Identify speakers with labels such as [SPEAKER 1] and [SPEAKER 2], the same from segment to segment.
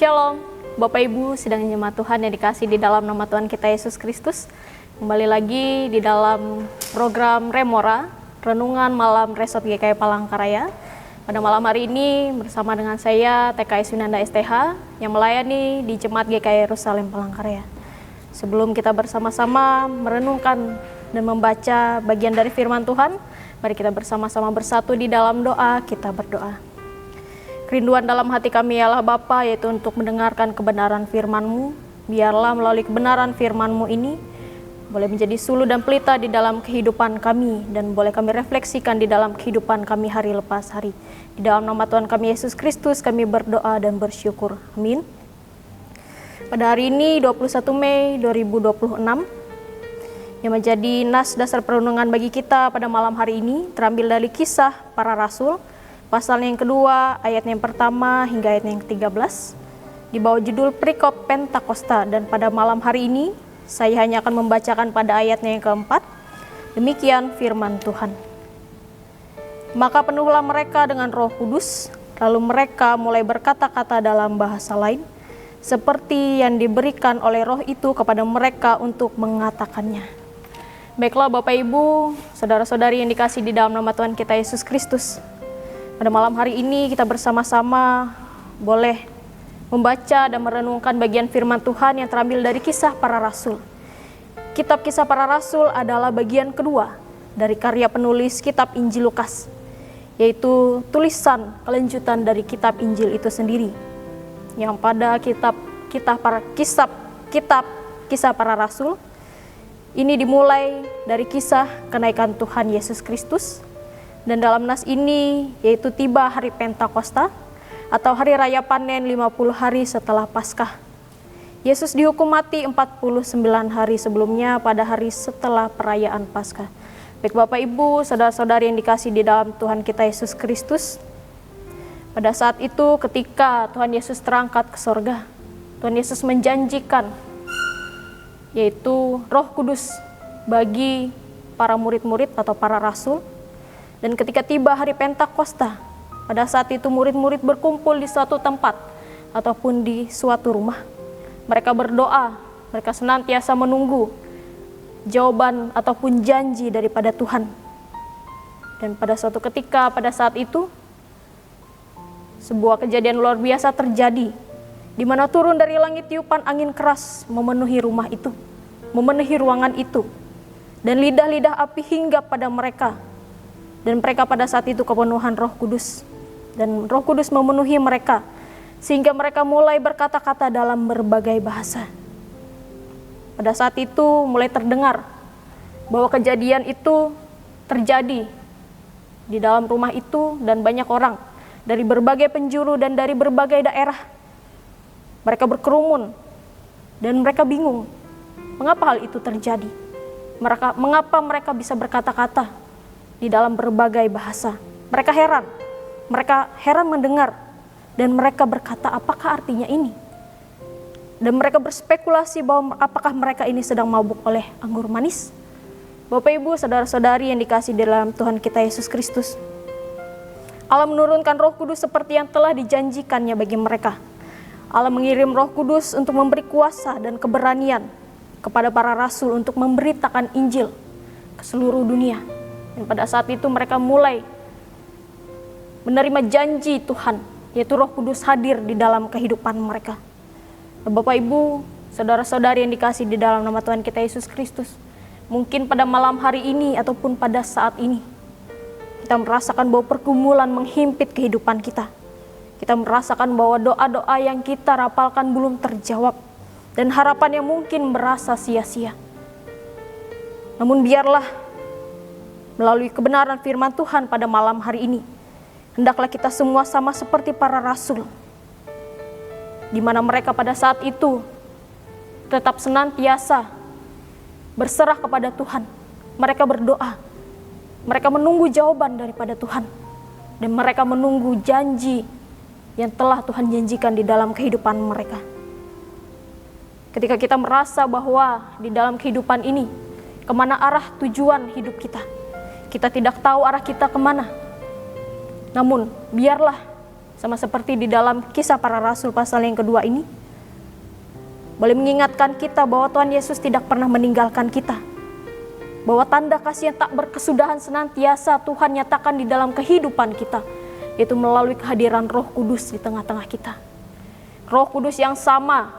[SPEAKER 1] Shalom, Bapak Ibu sedang jemaat Tuhan yang dikasih di dalam nama Tuhan kita Yesus Kristus. Kembali lagi di dalam program Remora, Renungan Malam Resort GKI Palangkaraya. Pada malam hari ini bersama dengan saya TKS Winanda STH yang melayani di Jemaat GKI Yerusalem Palangkaraya. Sebelum kita bersama-sama merenungkan dan membaca bagian dari firman Tuhan, mari kita bersama-sama bersatu di dalam doa. Kita berdoa. Kerinduan dalam hati kami ya Allah Bapa, yaitu untuk mendengarkan kebenaran firman-Mu. Biarlah melalui kebenaran firman-Mu ini boleh menjadi sulu dan pelita di dalam kehidupan kami, dan boleh kami refleksikan di dalam kehidupan kami hari lepas hari. Di dalam nama Tuhan kami Yesus Kristus kami berdoa dan bersyukur. Amin. Pada hari ini 21 Mei 2026 yang menjadi nas dasar perenungan bagi kita pada malam hari ini terambil dari Kisah Para Rasul, pasal yang kedua, ayat yang pertama hingga ayat yang ke-13, di bawah judul Perikop Pentakosta. Dan pada malam hari ini, saya hanya akan membacakan pada ayatnya yang keempat. Demikian firman Tuhan. Maka penuhlah mereka dengan Roh Kudus, lalu mereka mulai berkata-kata dalam bahasa lain, seperti yang diberikan oleh Roh itu kepada mereka untuk mengatakannya. Baiklah Bapak Ibu, saudara-saudari yang dikasih di dalam nama Tuhan kita Yesus Kristus. Pada malam hari ini kita bersama-sama boleh membaca dan merenungkan bagian firman Tuhan yang terambil dari Kisah Para Rasul. Kitab Kisah Para Rasul adalah bagian kedua dari karya penulis kitab Injil Lukas, yaitu tulisan kelanjutan dari kitab Injil itu sendiri. Yang pada kitab Kisah Para Rasul ini dimulai dari kisah kenaikan Tuhan Yesus Kristus. Dan dalam nas ini yaitu tiba hari Pentakosta atau hari raya panen 50 hari setelah Paskah. Yesus dihukum mati 49 hari sebelumnya pada hari setelah perayaan Paskah. Baik Bapak Ibu, saudara-saudari yang dikasih di dalam Tuhan kita Yesus Kristus. Pada saat itu ketika Tuhan Yesus terangkat ke sorga, Tuhan Yesus menjanjikan yaitu Roh Kudus bagi para murid-murid atau para rasul. Dan ketika tiba hari Pentakosta, pada saat itu murid-murid berkumpul di suatu tempat ataupun di suatu rumah. Mereka berdoa, mereka senantiasa menunggu jawaban ataupun janji daripada Tuhan. Dan pada suatu ketika, pada saat itu, sebuah kejadian luar biasa terjadi, di mana turun dari langit tiupan angin keras memenuhi rumah itu, memenuhi ruangan itu. Dan lidah-lidah api hinggap pada mereka. Dan mereka pada saat itu kepenuhan Roh Kudus. Dan Roh Kudus memenuhi mereka, sehingga mereka mulai berkata-kata dalam berbagai bahasa. Pada saat itu mulai terdengar bahwa kejadian itu terjadi di dalam rumah itu, dan banyak orang dari berbagai penjuru dan dari berbagai daerah. Mereka berkerumun dan mereka bingung mengapa hal itu terjadi. Mengapa mereka bisa berkata-kata di dalam berbagai bahasa. Mereka heran mendengar, dan mereka berkata, apakah artinya ini? Dan mereka berspekulasi bahwa apakah mereka ini sedang mabuk oleh anggur manis. Bapak Ibu, saudara-saudari yang dikasih dalam Tuhan kita Yesus Kristus, Allah menurunkan Roh Kudus seperti yang telah dijanjikannya bagi mereka. Allah mengirim Roh Kudus untuk memberi kuasa dan keberanian kepada para rasul untuk memberitakan Injil ke seluruh dunia. Dan pada saat itu mereka mulai menerima janji Tuhan, yaitu Roh Kudus hadir di dalam kehidupan mereka. Bapak Ibu, saudara-saudari yang dikasih di dalam nama Tuhan kita Yesus Kristus, mungkin pada malam hari ini ataupun pada saat ini, kita merasakan bahwa pergumulan menghimpit kehidupan kita. Kita merasakan bahwa doa-doa yang kita rapalkan belum terjawab, dan harapan yang mungkin merasa sia-sia. Namun biarlah melalui kebenaran firman Tuhan pada malam hari ini, hendaklah kita semua sama seperti para rasul, di mana mereka pada saat itu tetap senantiasa berserah kepada Tuhan. Mereka berdoa, mereka menunggu jawaban daripada Tuhan, dan mereka menunggu janji yang telah Tuhan janjikan di dalam kehidupan mereka. Ketika kita merasa bahwa di dalam kehidupan ini, kemana arah tujuan hidup kita, kita tidak tahu arah kita kemana. Namun biarlah Sama seperti di dalam Kisah Para Rasul pasal yang kedua ini, boleh mengingatkan kita bahwa Tuhan Yesus tidak pernah meninggalkan kita. Bahwa tanda kasih yang tak berkesudahan senantiasa Tuhan nyatakan di dalam kehidupan kita, yaitu melalui kehadiran Roh Kudus di tengah-tengah kita. Roh Kudus yang sama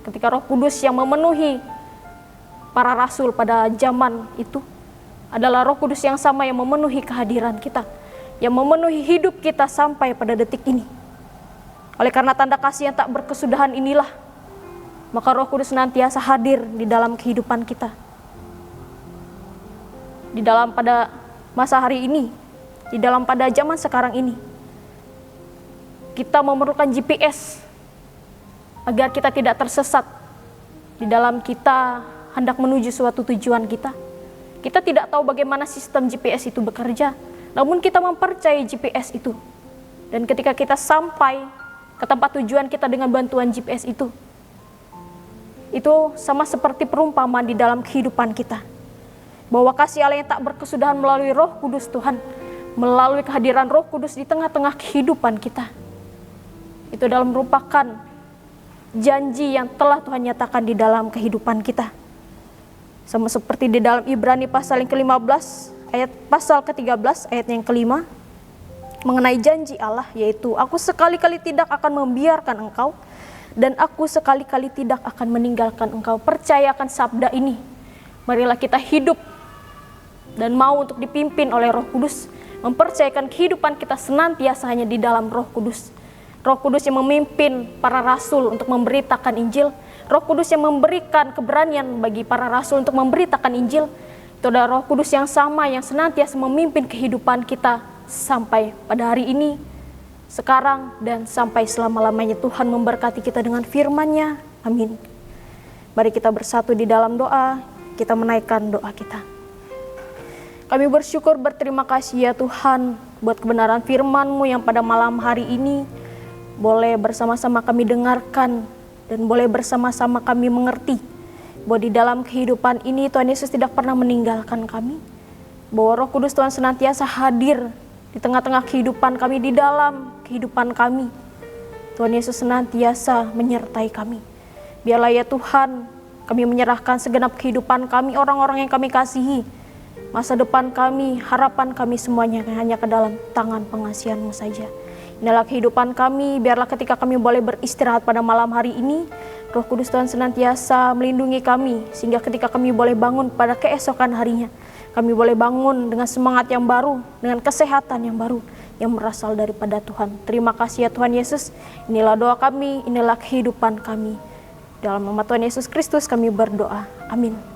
[SPEAKER 1] ketika Roh Kudus yang memenuhi para rasul pada zaman itu adalah Roh Kudus yang sama yang memenuhi kehadiran kita, yang memenuhi hidup kita sampai pada detik ini. Oleh karena tanda kasih yang tak berkesudahan inilah, maka Roh Kudus senantiasa hadir di dalam kehidupan kita. Di dalam pada masa hari ini, di dalam pada zaman sekarang ini, kita memerlukan GPS agar kita tidak tersesat di dalam kita hendak menuju suatu tujuan kita. Kita tidak tahu bagaimana sistem GPS itu bekerja, namun kita mempercayai GPS itu. Dan ketika kita sampai ke tempat tujuan kita dengan bantuan GPS itu sama seperti perumpamaan di dalam kehidupan kita. Bahwa kasih Allah yang tak berkesudahan melalui Roh Kudus Tuhan, melalui kehadiran Roh Kudus di tengah-tengah kehidupan kita, itu adalah merupakan janji yang telah Tuhan nyatakan di dalam kehidupan kita. Sama seperti di dalam Ibrani pasal yang ke-15, pasal ke-13 ayat yang ke-5, mengenai janji Allah, yaitu aku sekali-kali tidak akan membiarkan engkau, dan aku sekali-kali tidak akan meninggalkan engkau. Percayakan sabda ini. Marilah kita hidup dan mau untuk dipimpin oleh Roh Kudus, mempercayakan kehidupan kita senantiasa hanya di dalam Roh Kudus. Roh Kudus yang memimpin para rasul untuk memberitakan Injil, Roh Kudus yang memberikan keberanian bagi para rasul untuk memberitakan Injil. Itu adalah Roh Kudus yang sama yang senantiasa memimpin kehidupan kita sampai pada hari ini, sekarang, dan sampai selama-lamanya. Tuhan memberkati kita dengan firman-Nya. Amin. Mari kita bersatu di dalam doa, kita menaikkan doa kita. Kami bersyukur, berterima kasih ya Tuhan buat kebenaran firman-Mu yang pada malam hari ini boleh bersama-sama kami dengarkan dan boleh bersama-sama kami mengerti bahwa di dalam kehidupan ini Tuhan Yesus tidak pernah meninggalkan kami. Bahwa Roh Kudus Tuhan senantiasa hadir di tengah-tengah kehidupan kami, di dalam kehidupan kami. Tuhan Yesus senantiasa menyertai kami. Biarlah ya Tuhan, kami menyerahkan segenap kehidupan kami, orang-orang yang kami kasihi, masa depan kami, harapan kami semuanya hanya ke dalam tangan pengasihan-Mu saja. Inilah kehidupan kami, biarlah ketika kami boleh beristirahat pada malam hari ini, Roh Kudus Tuhan senantiasa melindungi kami, sehingga ketika kami boleh bangun pada keesokan harinya, kami boleh bangun dengan semangat yang baru, dengan kesehatan yang baru, yang berasal daripada Tuhan. Terima kasih ya Tuhan Yesus, inilah doa kami, inilah kehidupan kami. Dalam nama Tuhan Yesus Kristus kami berdoa, amin.